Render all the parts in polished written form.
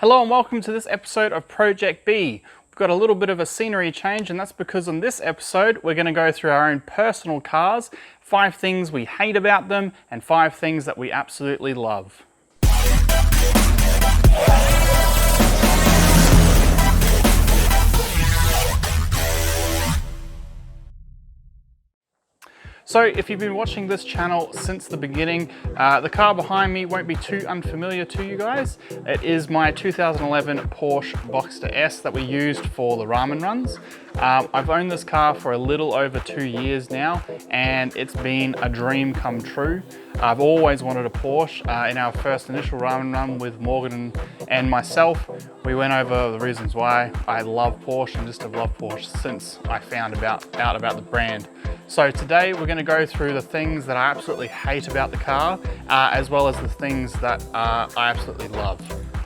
Hello and welcome to this episode of Project B. We've got a little bit of a scenery change, and that's because on this episode we're going to go through our own personal cars, 5 things we hate about them and 5 things that we absolutely love. So if you've been watching this channel since the beginning, the car behind me won't be too unfamiliar to you guys. It is my 2011 Porsche Boxster S that we used for the ramen runs. I've owned this car for a little over 2 years now, and it's been a dream come true. I've always wanted a Porsche. In our first initial ramen run with Morgan and myself, we went over the reasons why I love Porsche and just have loved Porsche since I found out about the brand. So today we're going to go through the things that I absolutely hate about the car, as well as the things that I absolutely love.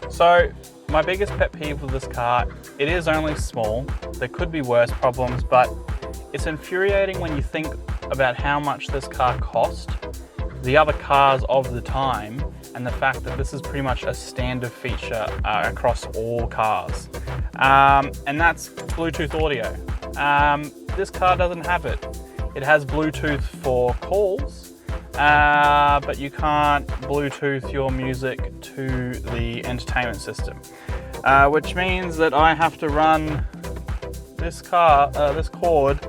So my biggest pet peeve with this car, it is only small. There could be worse problems, but it's infuriating when you think about how much this car cost, the other cars of the time, and the fact that this is pretty much a standard feature across all cars. And that's Bluetooth audio. This car doesn't have it. It has Bluetooth for calls, but you can't Bluetooth your music to the entertainment system, which means that I have to run this cord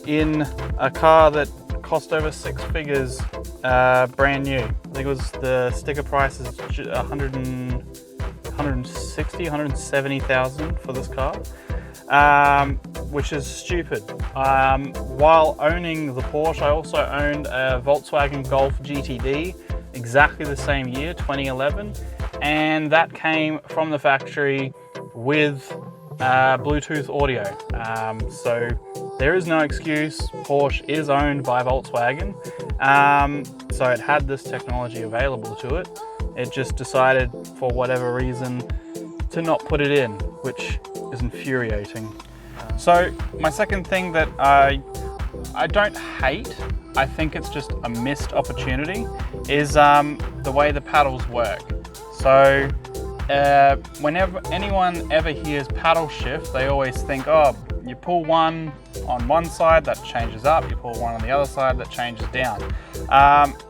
in a car that cost over 6 figures, brand new. I think it was, the sticker price is 170,000 for this car. Which is stupid. While owning the Porsche, I also owned a Volkswagen Golf GTD, exactly the same year, 2011, and that came from the factory with Bluetooth audio. So there is no excuse. Porsche is owned by Volkswagen, so it had this technology available to it. It just decided, for whatever reason, to not put it in, which is infuriating. So my second thing that I don't hate, I think it's just a missed opportunity, is the way the paddles work. So whenever anyone ever hears paddle shift, they always think, oh, you pull one on one side, that changes up, you pull one on the other side, that changes down.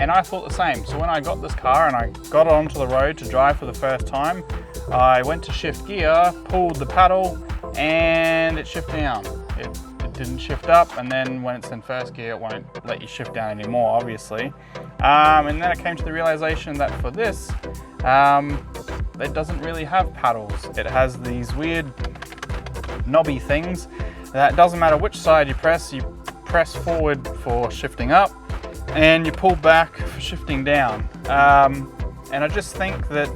And I thought the same. So when I got this car and I got it onto the road to drive for the first time, I went to shift gear, pulled the paddle, and it shifted down. It didn't shift up, and then when it's in first gear, it won't let you shift down anymore, obviously. And then I came to the realization that for this, it doesn't really have paddles. It has these weird knobby things that doesn't matter which side you press forward for shifting up, and you pull back for shifting down. And I just think that,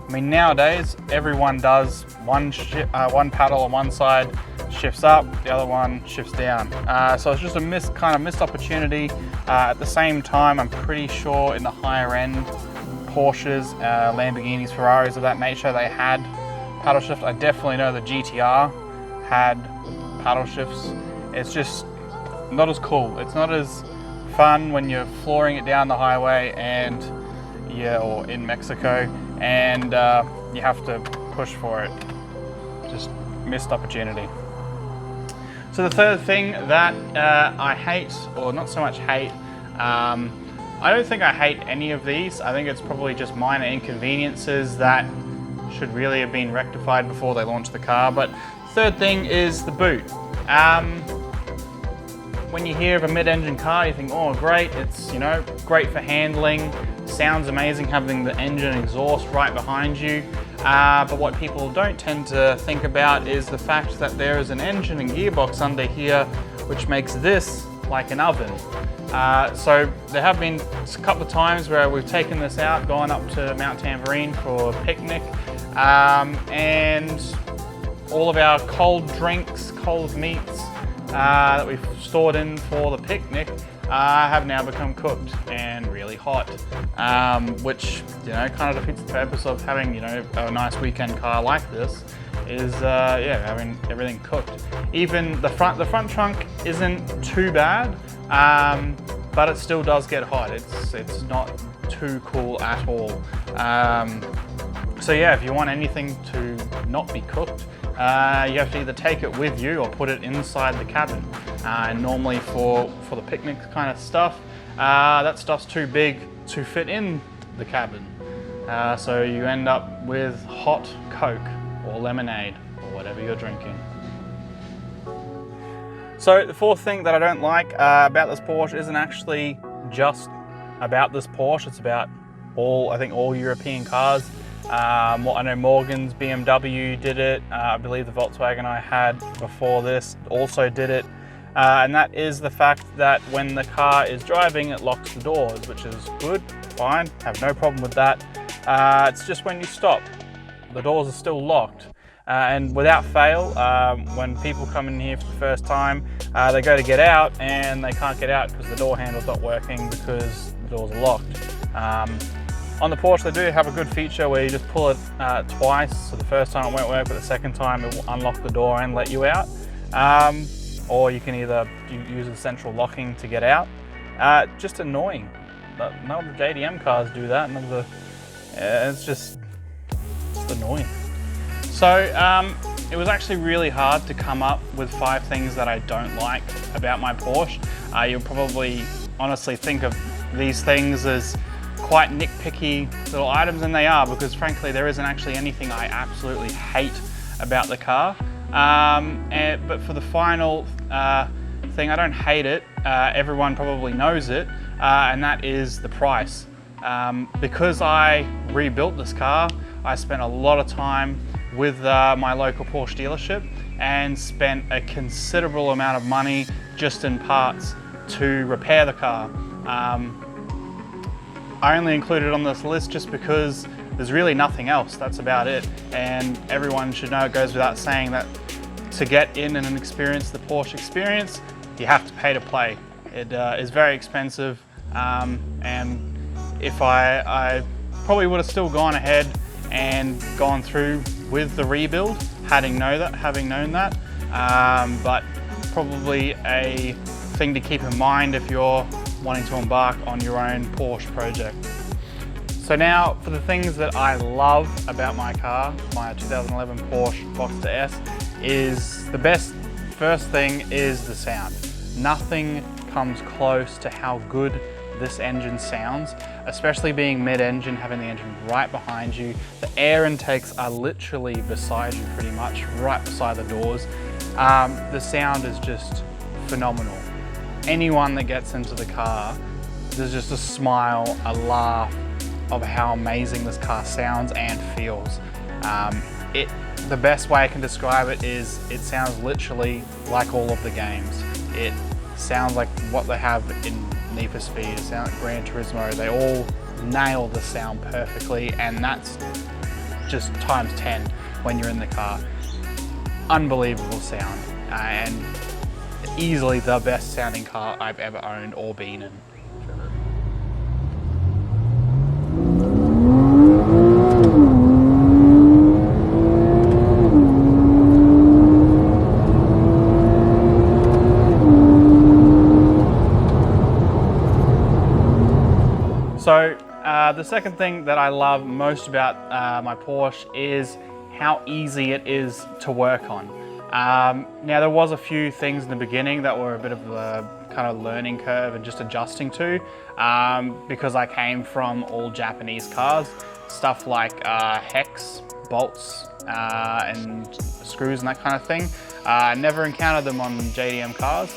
I mean, nowadays everyone does one paddle on one side shifts up, the other one shifts down. So it's just a missed opportunity. At the same time, I'm pretty sure in the higher end Porsches, Lamborghinis, Ferraris of that nature, they had paddle shift. I definitely know the GTR had paddle shifts. It's just not as cool. It's not as fun when you're flooring it down the highway or in Mexico, and you have to push for it. Just missed opportunity. So the third thing that I hate, or not so much hate, I don't think I hate any of these. I think it's probably just minor inconveniences that should really have been rectified before they launched the car. But third thing is the boot. When you hear of a mid-engine car, you think, oh great, it's great for handling, sounds amazing having the engine exhaust right behind you. But what people don't tend to think about is the fact that there is an engine and gearbox under here which makes this like an oven. So there have been a couple of times where we've taken this out, gone up to Mount Tamborine for a picnic, and all of our cold drinks, cold meats that we've stored in for the picnic have now become cooked and really hot, which kind of defeats the purpose of having a nice weekend car like this, is having everything cooked. Even the front trunk isn't too bad, but it still does get hot. It's not too cool at all. So yeah, if you want anything to not be cooked, you have to either take it with you or put it inside the cabin. And normally for the picnic kind of stuff, that stuff's too big to fit in the cabin. So you end up with hot Coke or lemonade or whatever you're drinking. So the fourth thing that I don't like about this Porsche isn't actually just about this Porsche. It's about I think all European cars. Well, I know Morgan's BMW did it. I believe the Volkswagen I had before this also did it. And that is the fact that when the car is driving, it locks the doors, which is good, fine, have no problem with that. It's just when you stop, the doors are still locked. And without fail, when people come in here for the first time, they go to get out and they can't get out because the door handle's not working because the doors are locked. On the Porsche, they do have a good feature where you just pull it twice. So the first time it won't work, but the second time it will unlock the door and let you out. Or you can either use the central locking to get out. Just annoying. None of the JDM cars do that. It's just annoying. So it was actually really hard to come up with 5 things that I don't like about my Porsche. You'll probably honestly think of these things as quite nitpicky little items, and they are, because frankly there isn't actually anything I absolutely hate about the car. But for the final thing, I don't hate it, everyone probably knows it, and that is the price. Because I rebuilt this car, I spent a lot of time with my local Porsche dealership and spent a considerable amount of money just in parts to repair the car. I only included it on this list just because there's really nothing else. That's about it. And everyone should know, it goes without saying, that to get in and experience the Porsche experience, you have to pay to play. It is very expensive. And if I probably would have still gone ahead and gone through with the rebuild, having known that. But probably a thing to keep in mind if you're wanting to embark on your own Porsche project. So now for the things that I love about my car, my 2011 Porsche Boxster S, is the best. First thing is the sound. Nothing comes close to how good this engine sounds, especially being mid-engine, having the engine right behind you. The air intakes are literally beside you pretty much, right beside the doors. The sound is just phenomenal. Anyone that gets into the car, there's just a smile, a laugh of how amazing this car sounds and feels. The best way I can describe it is it sounds literally like all of the games. It sounds like what they have in Need for Speed, it sounds like Gran Turismo. They all nail the sound perfectly, and that's just times 10 when you're in the car. Unbelievable sound, and easily the best sounding car I've ever owned or been in. So the second thing that I love most about my Porsche is how easy it is to work on. Now there was a few things in the beginning that were a bit of a kind of learning curve and just adjusting to, because I came from all Japanese cars, stuff like hex, bolts, and screws and that kind of thing. I never encountered them on JDM cars,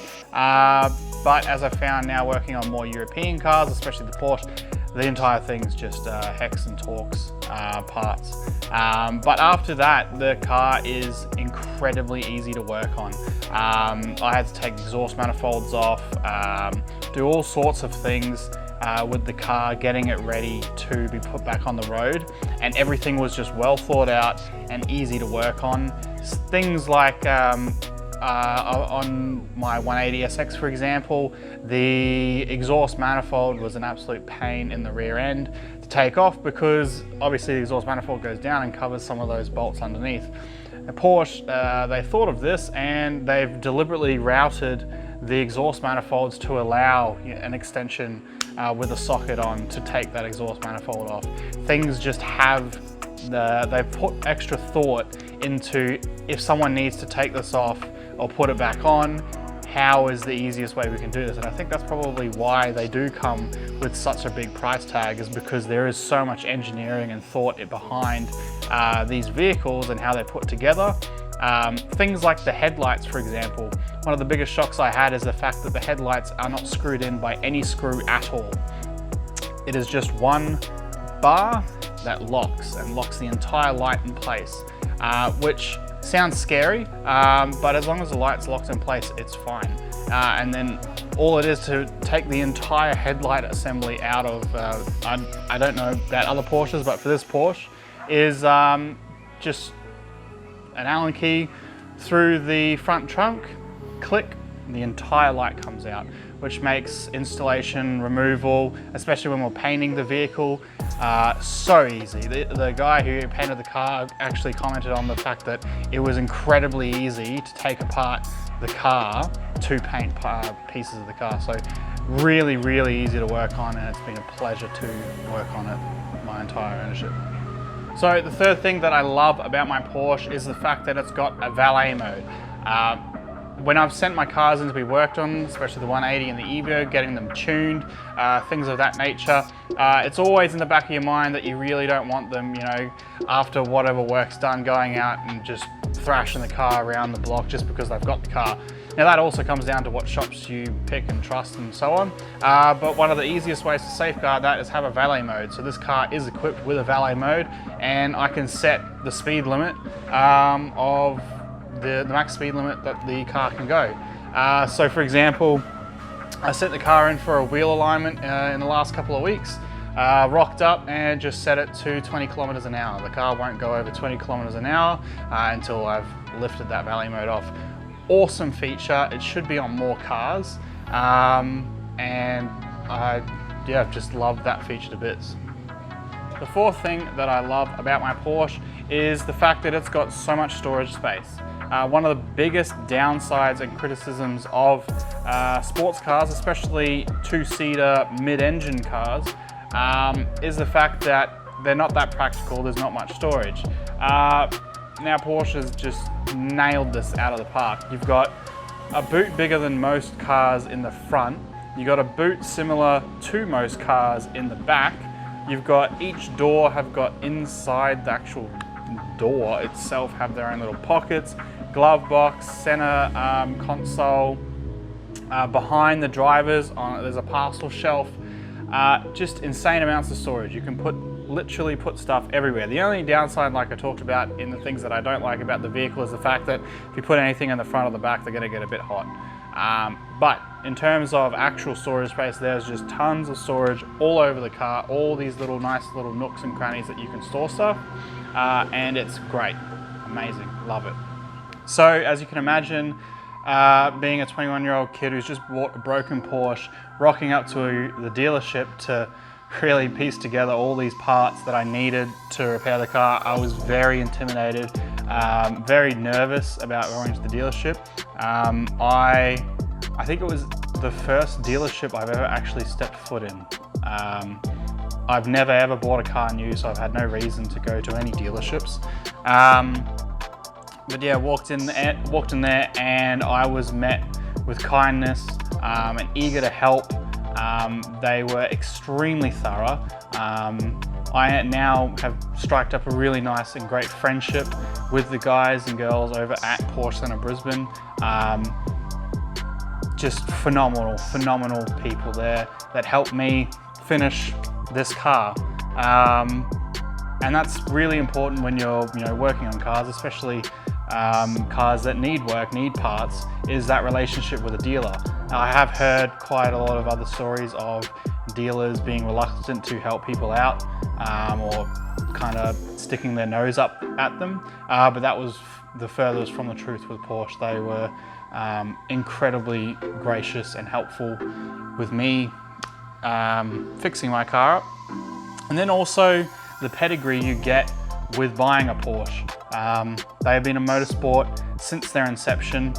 but as I found now working on more European cars, especially the Porsche, the entire thing's just hex and Torx parts. But after that, the car is incredibly easy to work on. I had to take exhaust manifolds off, do all sorts of things with the car, getting it ready to be put back on the road, and everything was just well thought out and easy to work on. Things like on my 180SX, for example, the exhaust manifold was an absolute pain in the rear end to take off, because obviously the exhaust manifold goes down and covers some of those bolts underneath. At Porsche, they thought of this, and they've deliberately routed the exhaust manifolds to allow an extension with a socket on to take that exhaust manifold off. Things just have they've put extra thought into if someone needs to take this off or put it back on, how is the easiest way we can do this? And I think that's probably why they do come with such a big price tag, is because there is so much engineering and thought behind these vehicles and how they're put together. Things like the headlights, for example. One of the biggest shocks I had is the fact that the headlights are not screwed in by any screw at all. It is just one bar that locks the entire light in place, which sounds scary, but as long as the light's locked in place, it's fine. And then all it is to take the entire headlight assembly out of, I don't know about other Porsches, but for this Porsche, is just an Allen key through the front trunk, click, and the entire light comes out, which makes installation, removal, especially when we're painting the vehicle, so easy. The guy who painted the car actually commented on the fact that it was incredibly easy to take apart the car to paint pieces of the car. So really, really easy to work on, and it's been a pleasure to work on it my entire ownership. So the third thing that I love about my Porsche is the fact that it's got a valet mode. When I've sent my cars in to be worked on, especially the 180 and the Evo, getting them tuned, things of that nature, it's always in the back of your mind that you really don't want them, you know, after whatever work's done, going out and just thrashing the car around the block just because they've got the car. Now that also comes down to what shops you pick and trust and so on, but one of the easiest ways to safeguard that is have a valet mode. So this car is equipped with a valet mode, and I can set the speed limit of the max speed limit that the car can go. So for example, I set the car in for a wheel alignment in the last couple of weeks, rocked up and just set it to 20 kilometers an hour. The car won't go over 20 kilometers an hour until I've lifted that valet mode off. Awesome feature. It should be on more cars, and I just love that feature to bits. The fourth thing that I love about my Porsche is the fact that it's got so much storage space. One of the biggest downsides and criticisms of sports cars, especially two-seater mid-engine cars, is the fact that they're not that practical. There's not much storage. Now Porsche's just nailed this out of the park. You've got a boot bigger than most cars in the front. You've got a boot similar to most cars in the back. You've got each door have got inside the actual door itself have their own little pockets, glove box, center console. Behind the drivers, there's a parcel shelf. Just insane amounts of storage. You can literally put stuff everywhere. The only downside, like I talked about in the things that I don't like about the vehicle, is the fact that if you put anything in the front or the back, they're going to get a bit hot. But in terms of actual storage space, there's just tons of storage all over the car, all these nice little nooks and crannies that you can store stuff, and it's great, amazing, love it. So as you can imagine, being a 21-year-old kid who's just bought a broken Porsche, rocking up to the dealership to really piece together all these parts that I needed to repair the car, I was very intimidated, very nervous about going to the dealership. I think it was the first dealership I've ever actually stepped foot in. I've never ever bought a car new, so I've had no reason to go to any dealerships. But yeah, walked in there and I was met with kindness and eager to help. They were extremely thorough. I now have striked up a really nice and great friendship with the guys and girls over at Porsche Centre Brisbane. Just phenomenal people there that helped me finish this car. And that's really important when you're working on cars, especially cars that need work, need parts, is that relationship with a dealer. I have heard quite a lot of other stories of dealers being reluctant to help people out or kind of sticking their nose up at them, but that was the furthest from the truth with Porsche. They were incredibly gracious and helpful with me fixing my car up. And then also the pedigree you get with buying a Porsche. They have been in motorsport since their inception.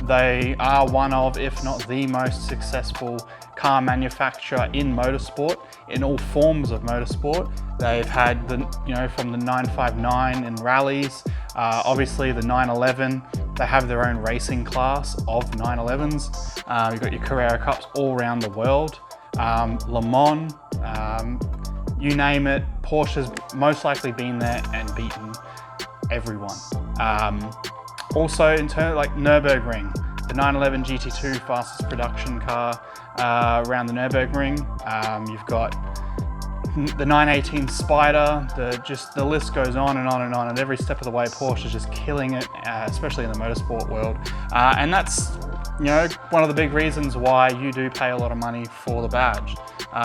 They are one of, if not the most successful car manufacturer in motorsport, in all forms of motorsport. They've had the, from the 959 in rallies, obviously the 911. They have their own racing class of 911s. You've got your Carrera Cups all around the world. Le Mans, you name it, Porsche's most likely been there and beaten everyone. Also in terms like Nürburgring, the 911 GT2 fastest production car around the Nürburgring. You've got the 918 Spider, the list goes on and on and on, and every step of the way Porsche is just killing it, especially in the motorsport world. And that's one of the big reasons why you do pay a lot of money for the badge,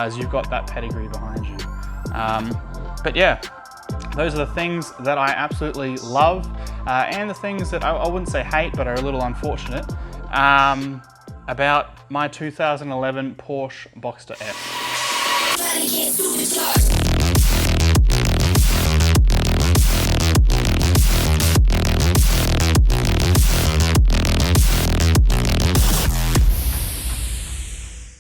is you've got that pedigree behind you. But yeah, those are the things that I absolutely love, and the things that I wouldn't say hate, but are a little unfortunate about my 2011 Porsche Boxster S.